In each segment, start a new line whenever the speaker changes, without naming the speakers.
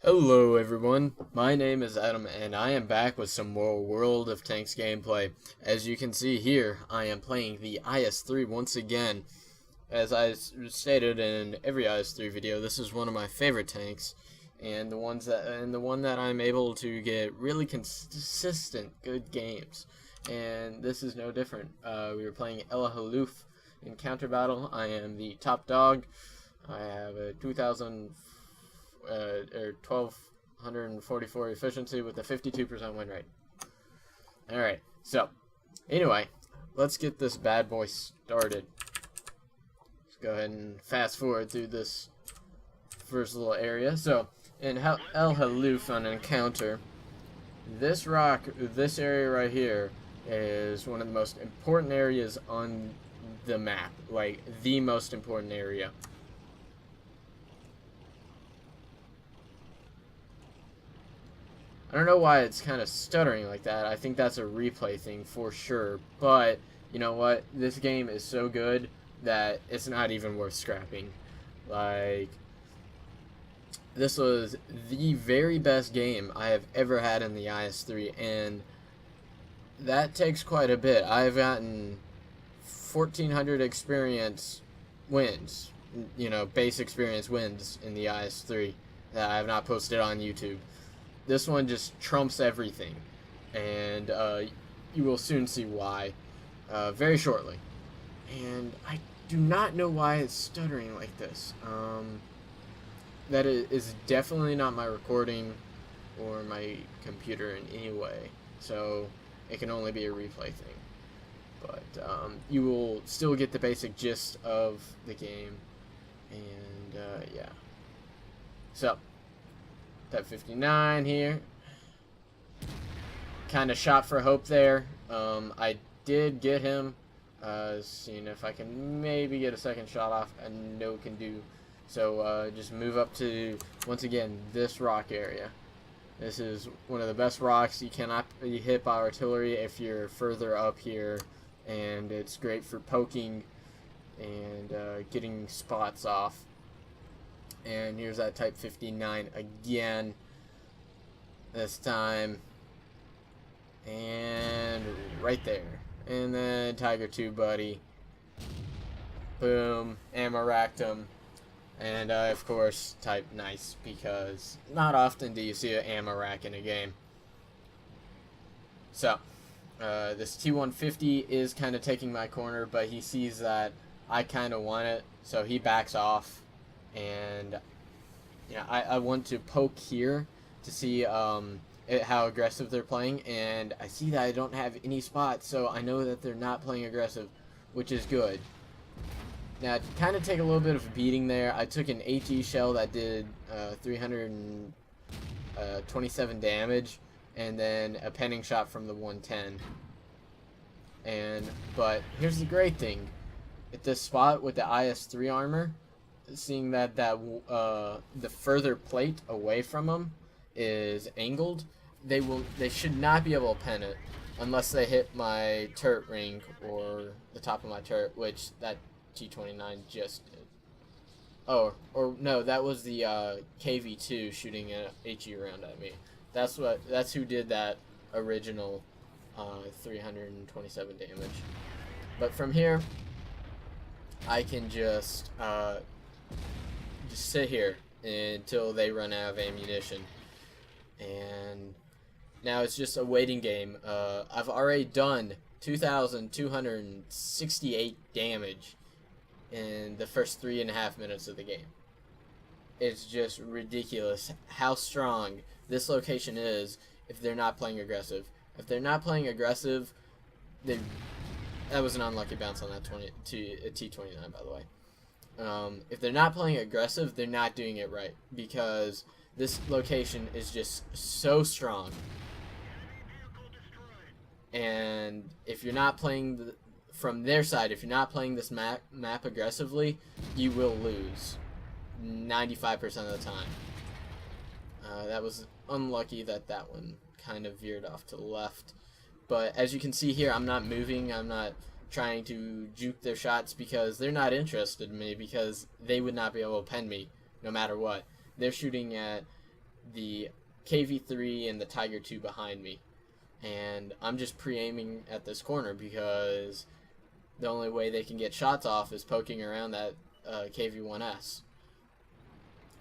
Hello everyone, my name is Adam and I am back with some more World of Tanks gameplay. As you can see here, I am playing the IS3 once again. As I stated in every IS3 video, this is one of my favorite tanks and the one that I'm able to get really consistent good games. And this is no different. We were playing Hallouf in counter battle. I am the top dog. I have a 1244 efficiency with a 52% win rate. Alright, so anyway, let's get this bad boy started. Let's go ahead and fast forward through this first little area. So in Hallouf on encounter, this area right here is one of the most important areas on the map, like the most important area. I don't know why it's kind of stuttering like that. I think that's a replay thing for sure. But, you know what? This game is so good that it's not even worth scrapping. Like, this was the very best game I have ever had in the IS3. And that takes quite a bit. I've gotten 1,400 experience wins. You know, base experience wins in the IS3 that I have not posted on YouTube. This one just trumps everything, and you will soon see why very shortly. And I do not know why it's stuttering like this. That is definitely not my recording or my computer in any way, so it can only be a replay thing. But you will still get the basic gist of the game, and yeah. So. Type 59 here. Kind of shot for hope there. I did get him. Seeing if I can maybe get a second shot off. I know can do. So just move up to, once again, this rock area. This is one of the best rocks. You cannot be hit by artillery if you're further up here. And it's great for poking and getting spots off. And here's that Type 59 again. This time. And right there. And then Tiger 2 buddy. Boom. Ammo racked him. And of course, type nice. Because not often do you see an ammo rack in a game. So. This T-150 is kind of taking my corner. But he sees that I kind of want it. So he backs off. And yeah, I want to poke here to see how aggressive they're playing, and I see that I don't have any spots, so I know that they're not playing aggressive, which is good. Now, to kind of take a little bit of a beating there, I took an AT shell that did 327 damage, and then a penning shot from the 110. But here's the great thing. At this spot with the IS3 armor, seeing that the further plate away from them is angled, they should not be able to pen it unless they hit my turret ring or the top of my turret, which that T-29 just did. Oh, or no, that was the KV-2 shooting an HE round at me. That's who did that original 327 damage. But from here, I can just sit here until they run out of ammunition, and now it's just a waiting game. I've already done 2,268 damage in the first 3.5 minutes of the game. It's just ridiculous how strong this location is if they're not playing aggressive. If they're not playing aggressive, that was an unlucky bounce on that T-29, by the way. If they're not playing aggressive, they're not doing it right, because this location is just so strong. And if you're not playing from their side, if you're not playing this map aggressively, you will lose 95% of the time. That was unlucky that one kind of veered off to the left. But as you can see here, I'm not moving. I'm not trying to juke their shots because they're not interested in me, because they would not be able to pen me no matter what. They're shooting at the KV3 and the Tiger 2 behind me. And I'm just pre-aiming at this corner because the only way they can get shots off is poking around that KV1S.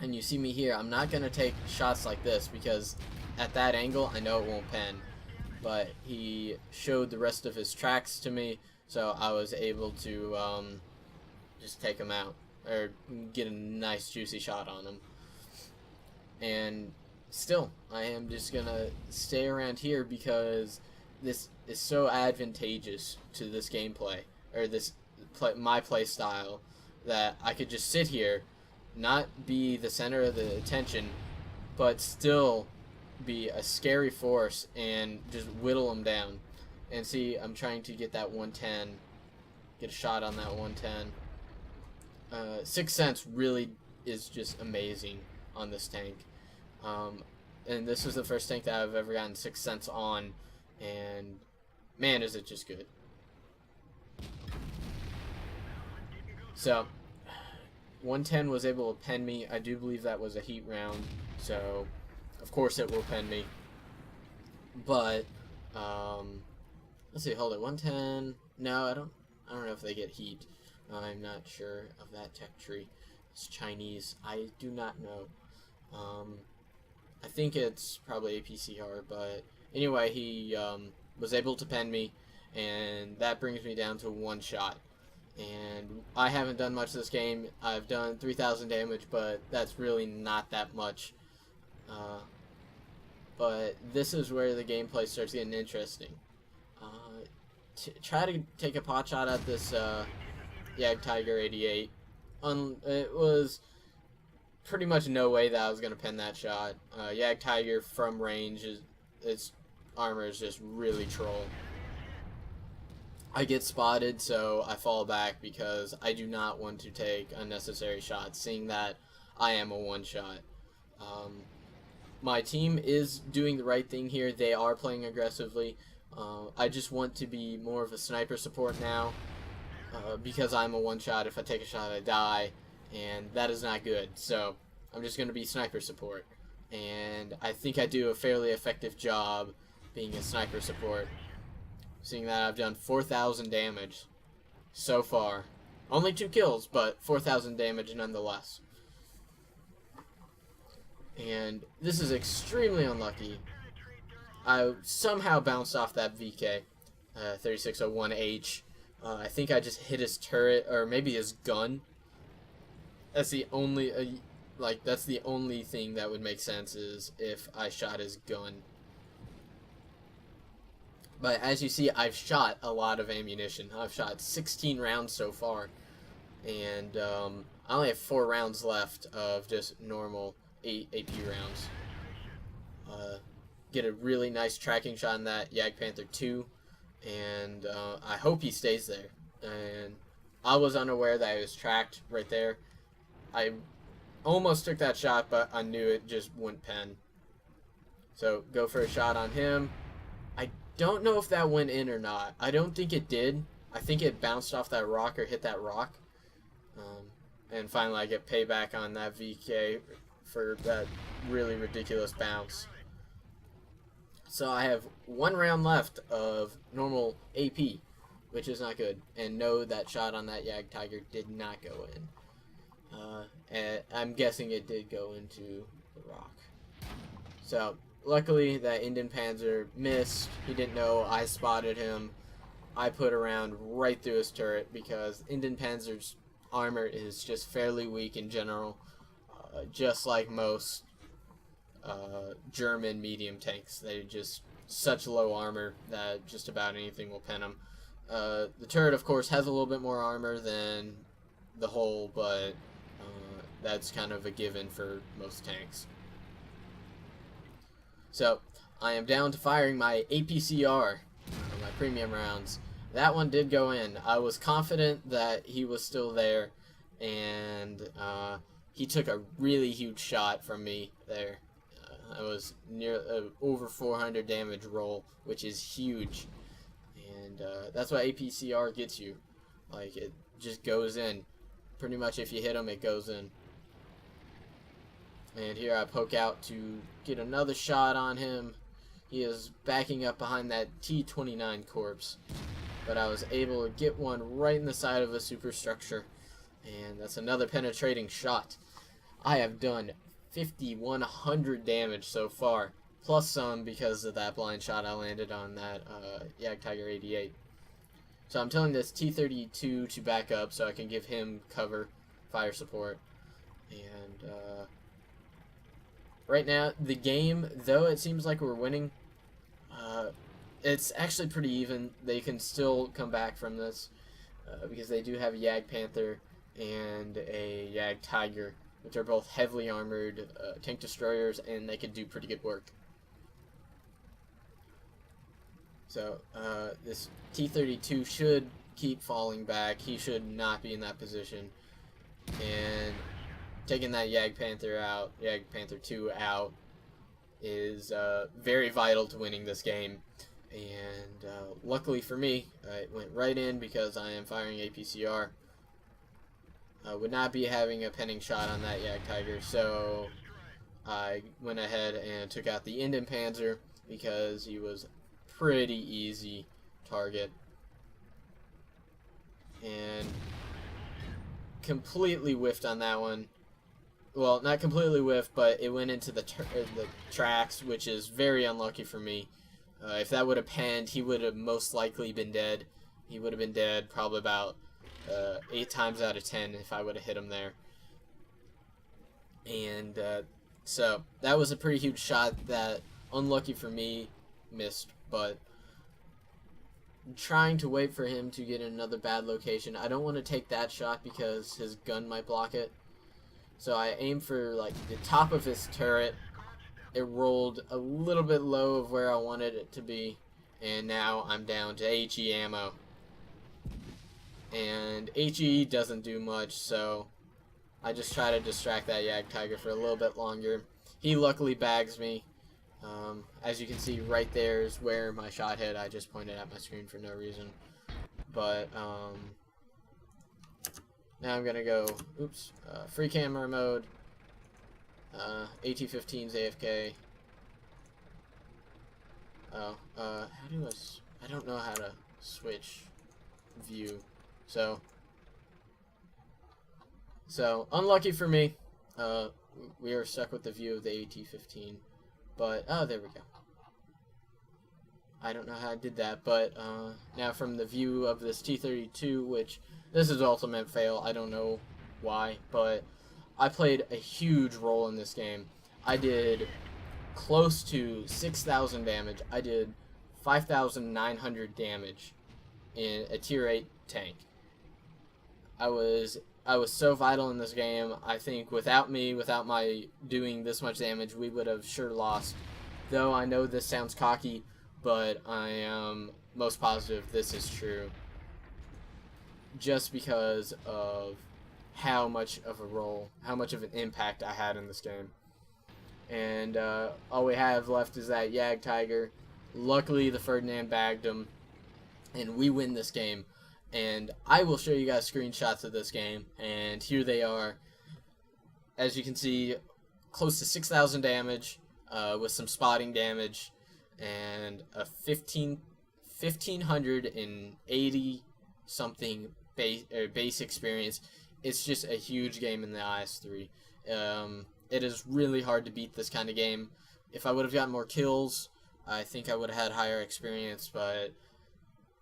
And you see me here, I'm not going to take shots like this because at that angle I know it won't pen. But he showed the rest of his tracks to me, so I was able to just take him out, or get a nice juicy shot on him. And still, I am just gonna stay around here because this is so advantageous to this gameplay, or my play style, that I could just sit here, not be the center of the attention, but still be a scary force and just whittle them down. And see, I'm trying to get that 110, get a shot on that 110. Sixth Sense really is just amazing on this tank. And this was the first tank that I've ever gotten Sixth Sense on, and man, is it just good. So 110 was able to pen me. I do believe that was a heat round, so of course it will pen me. But let's see, hold it. 110. No, I don't know if they get heat. I'm not sure of that tech tree. It's Chinese. I do not know. I think it's probably APCR, but anyway, he was able to pen me, and that brings me down to one shot. And I haven't done much this game. I've done 3,000 damage, but that's really not that much. But this is where the gameplay starts getting interesting. Try to take a pot shot at this Yag Tiger 88. It was pretty much no way that I was going to pen that shot. Yag Tiger from range, its armor is just really troll. I get spotted, so I fall back because I do not want to take unnecessary shots, seeing that I am a one-shot. My team is doing the right thing here. They are playing aggressively. I just want to be more of a sniper support now, because I'm a one-shot. If I take a shot, I die, and that is not good. So I'm just going to be sniper support, and I think I do a fairly effective job being a sniper support, seeing that I've done 4,000 damage so far. Only 2 kills, but 4,000 damage nonetheless. And this is extremely unlucky. I somehow bounced off that VK 3601H. I think I just hit his turret, or maybe his gun. That's the only that's the only thing that would make sense, is if I shot his gun. But as you see, I've shot a lot of ammunition. I've shot 16 rounds so far, and I only have 4 rounds left of just normal AP rounds. Get a really nice tracking shot on that Yag Panther 2, and I hope he stays there. And I was unaware that I was tracked right there. I almost took that shot, but I knew it just wouldn't pen. So go for a shot on him. I don't know if that went in or not. I don't think it did. I think it bounced off that rock or hit that rock. And finally I get payback on that VK for that really ridiculous bounce. So I have 1 round left of normal AP, which is not good. And no, that shot on that Yag Tiger did not go in. And I'm guessing it did go into the rock. So luckily that Indian Panzer missed. He didn't know I spotted him. I put a round right through his turret because Indian Panzer's armor is just fairly weak in general, just like most German medium tanks. They're just such low armor that just about anything will pen them. The turret, of course, has a little bit more armor than the hull, but that's kind of a given for most tanks. So I am down to firing my APCR, my premium rounds. That one did go in. I was confident that he was still there, and he took a really huge shot from me there. I was near over 400 damage roll, which is huge, and that's what APCR gets you. Like, it just goes in. Pretty much if you hit him, it goes in. And here I poke out to get another shot on him. He is backing up behind that T-29 corpse. But I was able to get one right in the side of a superstructure. And that's another penetrating shot. I have done 5,100 damage so far. Plus some because of that blind shot I landed on that Jagdtiger 88. So I'm telling this T-32 to back up so I can give him cover, fire support. And right now, the game, though it seems like we're winning, it's actually pretty even. They can still come back from this because they do have a Jagdpanther and a Jagdtiger, which are both heavily armored tank destroyers, and they can do pretty good work. So this T-32 should keep falling back. He should not be in that position. And taking that Jagdpanther out, Jagdpanther 2 out, is very vital to winning this game. And luckily for me, it went right in because I am firing APCR. I would not be having a penning shot on that Jagdtiger, so I went ahead and took out the Indian Panzer because he was pretty easy target. And completely whiffed on that one. Well, not completely whiffed, but it went into the tracks, which is very unlucky for me. If that would have panned, he would have most likely been dead. He would have been dead probably about 8 times out of 10 if I would have hit him there. And so that was a pretty huge shot that, unlucky for me, missed. But I'm trying to wait for him to get in another bad location. I don't want to take that shot because his gun might block it. So I aim for like the top of his turret. It rolled a little bit low of where I wanted it to be, and now I'm down to HE ammo. And HE doesn't do much, so I just try to distract that Jagdtiger for a little bit longer. He luckily bags me. As you can see, right there is where my shot hit. I just pointed at my screen for no reason. But now I'm gonna go, free camera mode. AT-15's AFK. How do I don't know how to switch view. So unlucky for me. We are stuck with the view of the AT-15. But, oh, there we go. I don't know how I did that, but now from the view of this T-32, which this is ultimate fail. I don't know why, but I played a huge role in this game. I did close to 6,000 damage. I did 5,900 damage in a tier 8 tank. I was so vital in this game. I think without me, without my doing this much damage, we would have sure lost. Though I know this sounds cocky, but I am most positive this is true. Just because of how much of a role, how much of an impact I had in this game. And all we have left is that Jagdtiger. Luckily, the Ferdinand bagged him, and we win this game. And I will show you guys screenshots of this game, and here they are. As you can see, close to 6,000 damage, with some spotting damage, and a 1,580 something base experience. It's just a huge game in the IS3. It is really hard to beat this kind of game. If I would have gotten more kills, I think I would have had higher experience, but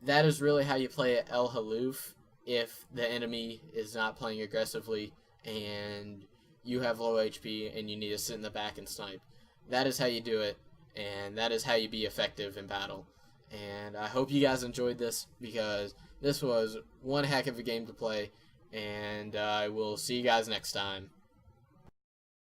that is really how you play at El Hallouf if the enemy is not playing aggressively and you have low HP and you need to sit in the back and snipe. That is how you do it, and that is how you be effective in battle. And I hope you guys enjoyed this, because this was one heck of a game to play, and I will see you guys next time.